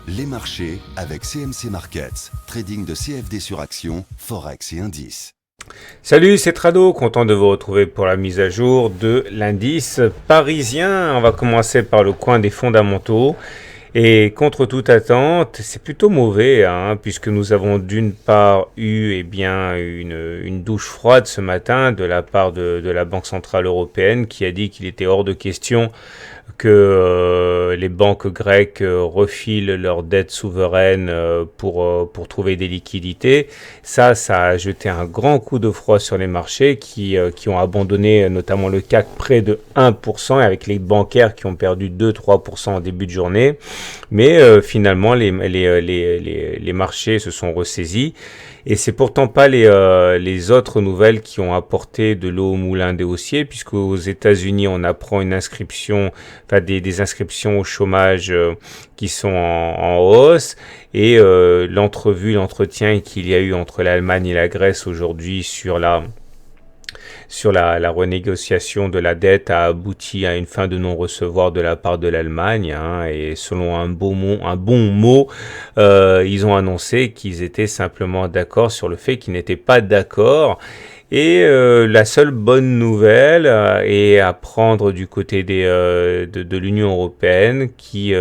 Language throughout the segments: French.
Les marchés avec CMC Markets, trading de CFD sur action, Forex et indices. Salut, c'est Trado, content de vous retrouver pour la mise à jour de l'indice parisien. On va commencer par le coin des fondamentaux. Et contre toute attente, c'est plutôt mauvais, puisque nous avons d'une part eu une douche froide ce matin de la part de la Banque Centrale Européenne qui a dit qu'il était hors de question que les banques grecques refilent leurs dettes souveraines pour trouver des liquidités. Ça a jeté un grand coup de froid sur les marchés qui ont abandonné notamment le CAC près de 1% et avec les bancaires qui ont perdu 2-3% en début de journée. Mais finalement, les marchés se sont ressaisis. Et c'est pourtant pas les autres nouvelles qui ont apporté de l'eau au moulin des haussiers, puisque aux États-Unis, on apprend des inscriptions au chômage qui sont en hausse. Et l'entretien qu'il y a eu entre l'Allemagne et la Grèce aujourd'hui sur la renégociation de la dette a abouti à une fin de non-recevoir de la part de l'Allemagne, et selon un bon mot, ils ont annoncé qu'ils étaient simplement d'accord sur le fait qu'ils n'étaient pas d'accord. Et la seule bonne nouvelle est à prendre du côté de l'Union européenne qui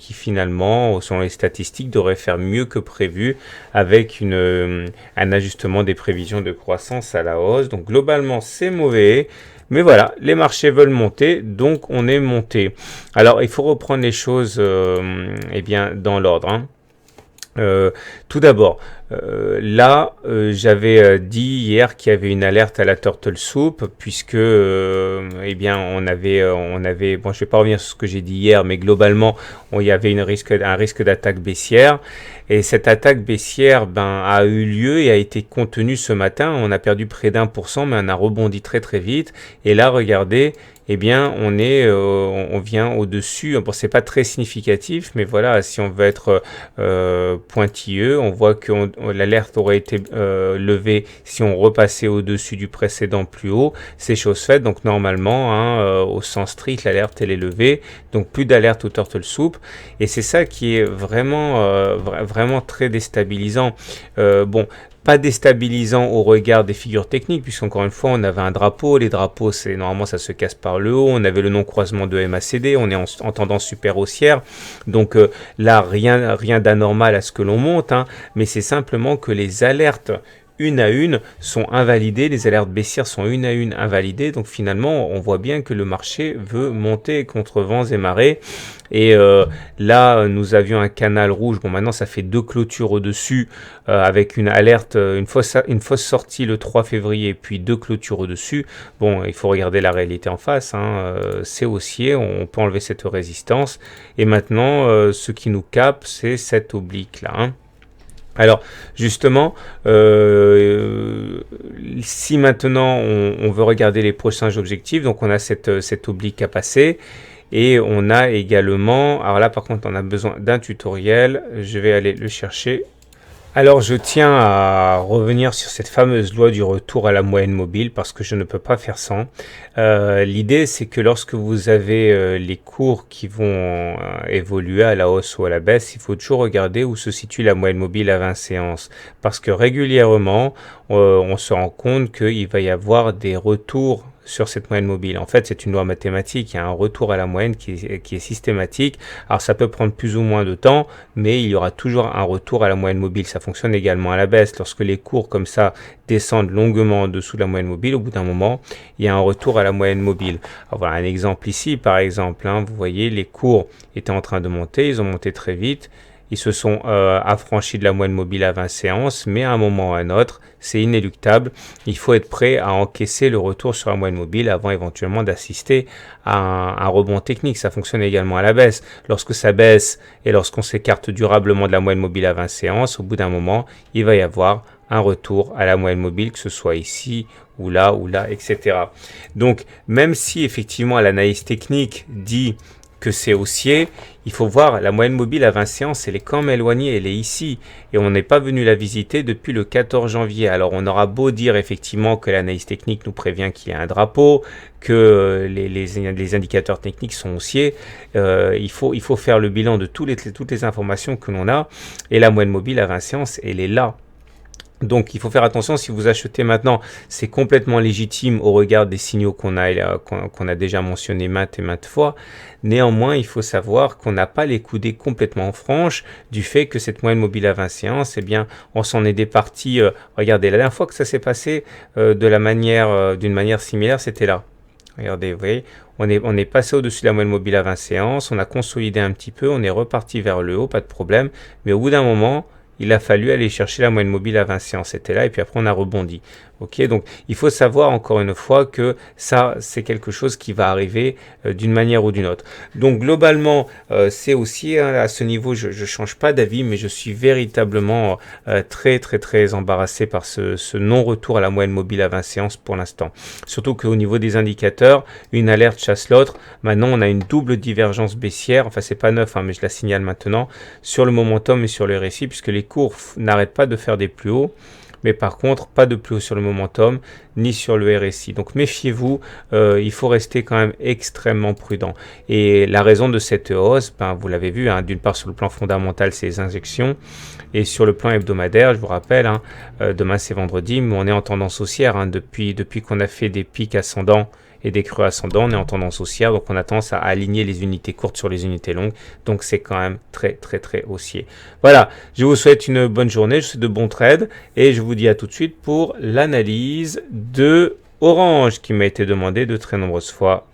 finalement, selon les statistiques, devrait faire mieux que prévu avec un ajustement des prévisions de croissance à la hausse. Donc globalement, c'est mauvais. Mais voilà, les marchés veulent monter, donc on est monté. Alors, il faut reprendre les choses dans l'ordre. Tout d'abord, j'avais dit hier qu'il y avait une alerte à la turtle soup puisque on avait bon, je vais pas revenir sur ce que j'ai dit hier, mais globalement il y avait un risque d'attaque baissière, et cette attaque baissière a eu lieu et a été contenue ce matin. On a perdu près d'1%, mais on a rebondi très très vite, et là regardez, on vient au-dessus. Bon, c'est pas très significatif, mais voilà, si on veut être pointilleux, on voit que l'alerte aurait été levée si on repassait au-dessus du précédent plus haut. C'est chose faite, donc normalement, au sens strict, l'alerte elle est levée, donc plus d'alerte au turtle soup, et c'est ça qui est vraiment très déstabilisant. Pas déstabilisant au regard des figures techniques, puisqu'encore une fois, on avait un drapeau. Les drapeaux, normalement, ça se casse par le haut. On avait le non-croisement de MACD. On est en tendance super haussière. Donc là, rien d'anormal à ce que l'on monte, mais c'est simplement que les alertes une à une sont invalidées, les alertes baissières sont une à une invalidées, donc finalement on voit bien que le marché veut monter contre vents et marées. Et là nous avions un canal rouge. Bon, maintenant ça fait 2 clôtures au-dessus avec une alerte, une fausse sortie le 3 février, puis 2 clôtures au-dessus. Bon, il faut regarder la réalité en face, c'est haussier, on peut enlever cette résistance, et maintenant ce qui nous capte, c'est cette oblique là, Alors justement, si maintenant on veut regarder les prochains objectifs, donc on a cette oblique à passer, et on a également, alors là par contre on a besoin d'un tutoriel, je vais aller le chercher. Alors je tiens à revenir sur cette fameuse loi du retour à la moyenne mobile, parce que je ne peux pas faire sans. L'idée, c'est que lorsque vous avez les cours qui vont évoluer à la hausse ou à la baisse, il faut toujours regarder où se situe la moyenne mobile à 20 séances, parce que régulièrement on se rend compte qu'il va y avoir des retours sur cette moyenne mobile. En fait, c'est une loi mathématique, il y a un retour à la moyenne qui est systématique. Alors ça peut prendre plus ou moins de temps, mais il y aura toujours un retour à la moyenne mobile. Ça fonctionne également à la baisse. Lorsque les cours comme ça descendent longuement en dessous de la moyenne mobile, au bout d'un moment, il y a un retour à la moyenne mobile. Alors voilà un exemple ici, par exemple, vous voyez, les cours étaient en train de monter, ils ont monté très vite. Ils se sont affranchis de la moyenne mobile à 20 séances, mais à un moment ou à un autre, c'est inéluctable. Il faut être prêt à encaisser le retour sur la moyenne mobile avant éventuellement d'assister à un rebond technique. Ça fonctionne également à la baisse. Lorsque ça baisse et lorsqu'on s'écarte durablement de la moyenne mobile à 20 séances, au bout d'un moment, il va y avoir un retour à la moyenne mobile, que ce soit ici ou là, etc. Donc, même si effectivement l'analyse technique dit que c'est haussier, il faut voir la moyenne mobile à 20 séances, elle est quand même éloignée, elle est ici, et on n'est pas venu la visiter depuis le 14 janvier. Alors on aura beau dire effectivement que l'analyse technique nous prévient qu'il y a un drapeau, que les indicateurs techniques sont haussiers, il faut faire le bilan de toutes les informations que l'on a, et la moyenne mobile à 20 séances, elle est là. Donc il faut faire attention, si vous achetez maintenant, c'est complètement légitime au regard des signaux qu'on a déjà mentionnés maintes et maintes fois. Néanmoins, il faut savoir qu'on n'a pas les coudées complètement franches du fait que cette moyenne mobile à 20 séances, eh bien, on s'en est départi. Regardez, la dernière fois que ça s'est passé d'une manière similaire, c'était là. Regardez, vous voyez, on est passé au-dessus de la moyenne mobile à 20 séances, on a consolidé un petit peu, on est reparti vers le haut, pas de problème. Mais au bout d'un moment, il a fallu aller chercher la moyenne mobile à 20 séances, c'était là, et puis après on a rebondi. Ok, donc il faut savoir encore une fois que ça, c'est quelque chose qui va arriver d'une manière ou d'une autre. Donc globalement, c'est aussi à ce niveau, je ne change pas d'avis, mais je suis véritablement très embarrassé par ce non-retour à la moyenne mobile à 20 séances pour l'instant. Surtout qu'au niveau des indicateurs, une alerte chasse l'autre. Maintenant, on a une double divergence baissière, enfin c'est pas neuf, hein, mais je la signale maintenant, sur le momentum et sur le RSI, puisque les cours n'arrêtent pas de faire des plus hauts. Mais par contre, pas de plus haut sur le momentum, ni sur le RSI. Donc méfiez-vous, il faut rester quand même extrêmement prudent. Et la raison de cette hausse, vous l'avez vu, hein, d'une part sur le plan fondamental, c'est les injections. Et sur le plan hebdomadaire, je vous rappelle, hein, demain c'est vendredi, mais on est en tendance haussière. Hein, depuis qu'on a fait des pics ascendants et des creux ascendants, on est en tendance haussière, donc on a tendance à aligner les unités courtes sur les unités longues, donc c'est quand même très haussier. Voilà, je vous souhaite une bonne journée, je vous souhaite de bons trades, et je vous dis à tout de suite pour l'analyse de Orange, qui m'a été demandée de très nombreuses fois.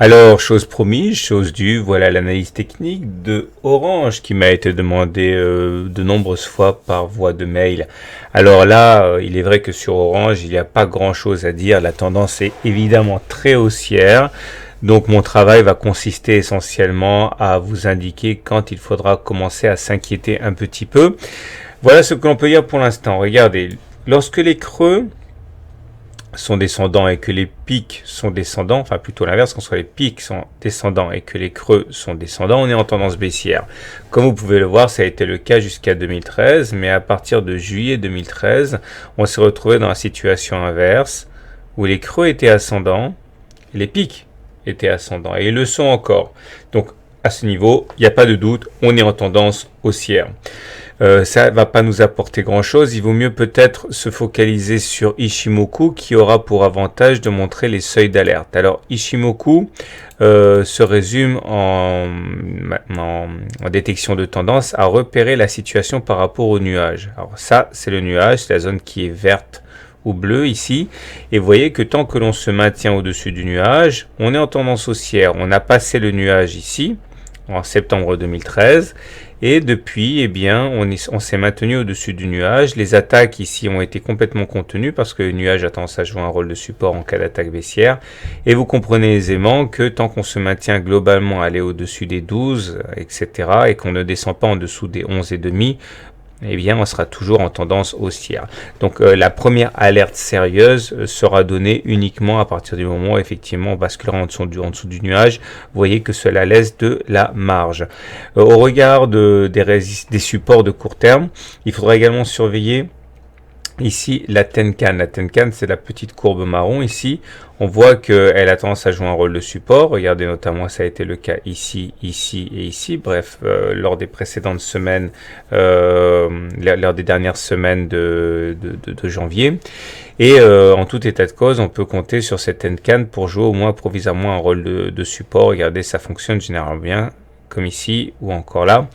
Alors, chose promise, chose due, voilà l'analyse technique de Orange qui m'a été demandée de nombreuses fois par voie de mail. Alors là, il est vrai que sur Orange, il n'y a pas grand-chose à dire. La tendance est évidemment très haussière. Donc mon travail va consister essentiellement à vous indiquer quand il faudra commencer à s'inquiéter un petit peu. Voilà ce que l'on peut dire pour l'instant. Regardez, lorsque les creux sont descendants et que les pics sont descendants, enfin plutôt l'inverse, quand les pics sont descendants et que les creux sont descendants, on est en tendance baissière. Comme vous pouvez le voir, ça a été le cas jusqu'à 2013, mais à partir de juillet 2013, on s'est retrouvé dans la situation inverse, où les creux étaient ascendants, les pics étaient ascendants, et ils le sont encore. Donc à ce niveau, il n'y a pas de doute, on est en tendance haussière. Ça va pas nous apporter grand chose, il vaut mieux peut-être se focaliser sur Ichimoku qui aura pour avantage de montrer les seuils d'alerte. Alors Ichimoku se résume en détection de tendance à repérer la situation par rapport au nuage. Alors ça c'est le nuage, c'est la zone qui est verte ou bleue ici, et vous voyez que tant que l'on se maintient au-dessus du nuage, on est en tendance haussière. On a passé le nuage ici en septembre 2013, et depuis, eh bien, on s'est maintenu au-dessus du nuage. Les attaques ici ont été complètement contenues parce que le nuage a tendance à jouer un rôle de support en cas d'attaque baissière. Et vous comprenez aisément que tant qu'on se maintient globalement à aller au-dessus des 12, etc., et qu'on ne descend pas en dessous des 11,5, eh bien, on sera toujours en tendance haussière. Donc, la première alerte sérieuse sera donnée uniquement à partir du moment où, effectivement, on basculera en dessous du nuage. Vous voyez que cela laisse de la marge. Au regard des supports de court terme, il faudra également surveiller ici la Tenkan. La Tenkan, c'est la petite courbe marron ici. On voit qu'elle a tendance à jouer un rôle de support. Regardez notamment, ça a été le cas ici, ici et ici. Bref, lors des précédentes semaines, lors des dernières semaines de janvier. Et en tout état de cause, on peut compter sur cette Tenkan pour jouer au moins provisoirement un rôle de support. Regardez, ça fonctionne généralement bien, comme ici ou encore là.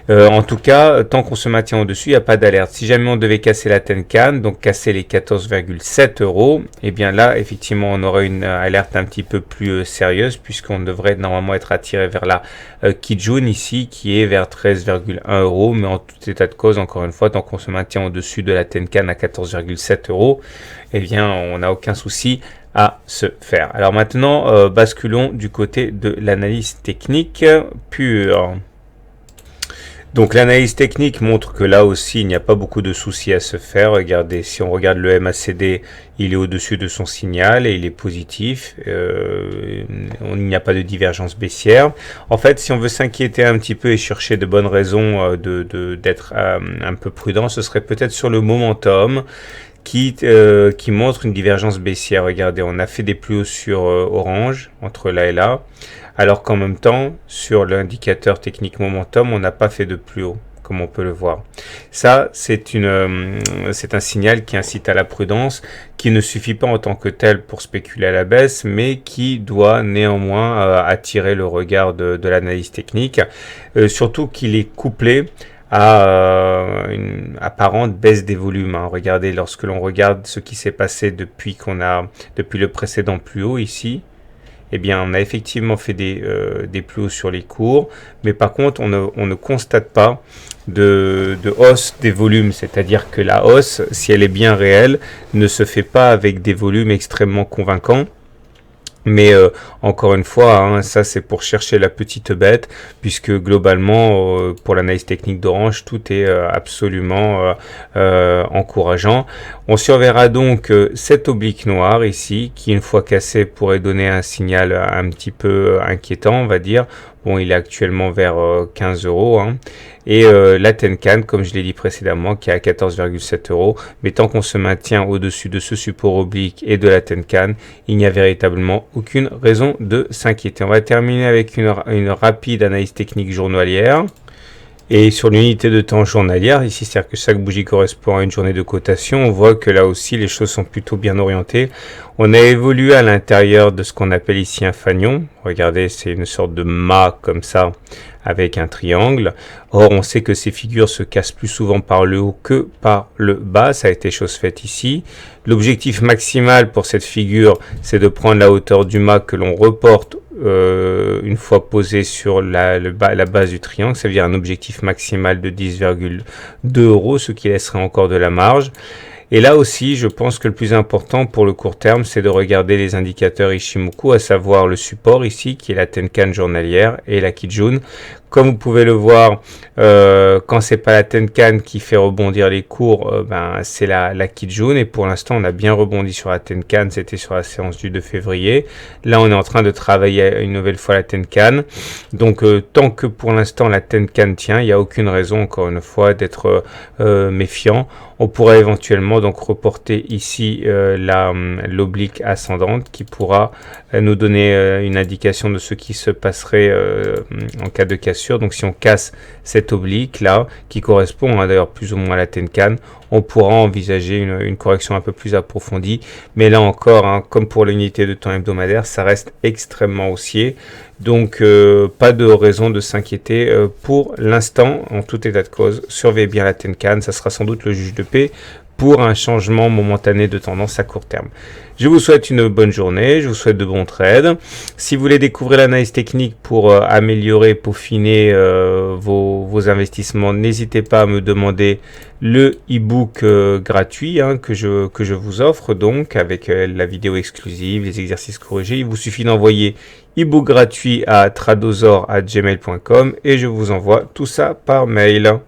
En tout cas, tant qu'on se maintient au-dessus, il n'y a pas d'alerte. Si jamais on devait casser la Tenkan, donc casser les 14,7 €, et bien là, effectivement, on aurait une alerte un petit peu plus sérieuse, puisqu'on devrait normalement être attiré vers la Kijun ici, qui est vers 13,1 €. Mais en tout état de cause, encore une fois, tant qu'on se maintient au-dessus de la Tenkan à 14,7 €, eh bien, on n'a aucun souci à se faire. Alors maintenant, basculons du côté de l'analyse technique pure. Donc l'analyse technique montre que là aussi il n'y a pas beaucoup de soucis à se faire. Regardez, si on regarde le MACD, il est au-dessus de son signal et il est positif. Il n'y a pas de divergence baissière. En fait, si on veut s'inquiéter un petit peu et chercher de bonnes raisons d'être un peu prudent, ce serait peut-être sur le momentum qui montre une divergence baissière. Regardez, on a fait des plus hauts sur orange, entre là et là, alors qu'en même temps, sur l'indicateur technique momentum, on n'a pas fait de plus haut, comme on peut le voir. Ça, c'est un signal qui incite à la prudence, qui ne suffit pas en tant que tel pour spéculer à la baisse, mais qui doit néanmoins attirer le regard de l'analyse technique, surtout qu'il est couplé à une apparente baisse des volumes. Regardez, lorsque l'on regarde ce qui s'est passé depuis le précédent plus haut ici, eh bien, on a effectivement fait des plus hauts sur les cours, mais par contre, on ne constate pas de hausse des volumes, c'est-à-dire que la hausse, si elle est bien réelle, ne se fait pas avec des volumes extrêmement convaincants. Mais encore une fois, ça c'est pour chercher la petite bête, puisque globalement, pour l'analyse technique d'Orange, tout est absolument encourageant. On surveillera donc cette oblique noire ici, qui une fois cassée pourrait donner un signal un petit peu inquiétant, on va dire. Bon, il est actuellement vers 15 euros. Et la Tenkan, comme je l'ai dit précédemment, qui est à 14,7 euros. Mais tant qu'on se maintient au-dessus de ce support oblique et de la Tenkan, il n'y a véritablement aucune raison de s'inquiéter. On va terminer avec une rapide analyse technique journalière. Et sur l'unité de temps journalière, ici, c'est-à-dire que chaque bougie correspond à une journée de cotation, on voit que là aussi, les choses sont plutôt bien orientées. On a évolué à l'intérieur de ce qu'on appelle ici un fanion. Regardez, c'est une sorte de mât comme ça, avec un triangle. Or, on sait que ces figures se cassent plus souvent par le haut que par le bas. Ça a été chose faite ici. L'objectif maximal pour cette figure, c'est de prendre la hauteur du mât que l'on reporte une fois posé sur la base du triangle. Ça veut dire un objectif maximal de 10,2 euros, ce qui laisserait encore de la marge. Et là aussi, je pense que le plus important pour le court terme, c'est de regarder les indicateurs Ishimoku, à savoir le support ici, qui est la Tenkan journalière, et la Kijun. Comme vous pouvez le voir, quand c'est pas la Tenkan qui fait rebondir les cours, c'est la Kijun. Et pour l'instant, on a bien rebondi sur la Tenkan. C'était sur la séance du 2 février. Là, on est en train de travailler une nouvelle fois la Tenkan. Donc, tant que pour l'instant la Tenkan tient, il n'y a aucune raison, encore une fois, d'être méfiant. On pourra éventuellement donc reporter ici l'oblique ascendante qui pourra nous donner une indication de ce qui se passerait en cas de cassure. Donc si on casse cette oblique là, qui correspond d'ailleurs plus ou moins à la Tenkan, on pourra envisager une correction un peu plus approfondie. Mais là encore, comme pour l'unité de temps hebdomadaire, ça reste extrêmement haussier. Donc pas de raison de s'inquiéter pour l'instant. En tout état de cause, surveillez bien la Tenkan, ça sera sans doute le juge de paix pour un changement momentané de tendance à court terme. Je vous souhaite une bonne journée, je vous souhaite de bons trades. Si vous voulez découvrir l'analyse technique pour améliorer, peaufiner vos investissements, n'hésitez pas à me demander le e-book gratuit que je vous offre, donc avec la vidéo exclusive, les exercices corrigés. Il vous suffit d'envoyer e-book gratuit à tradosor@gmail.com et je vous envoie tout ça par mail.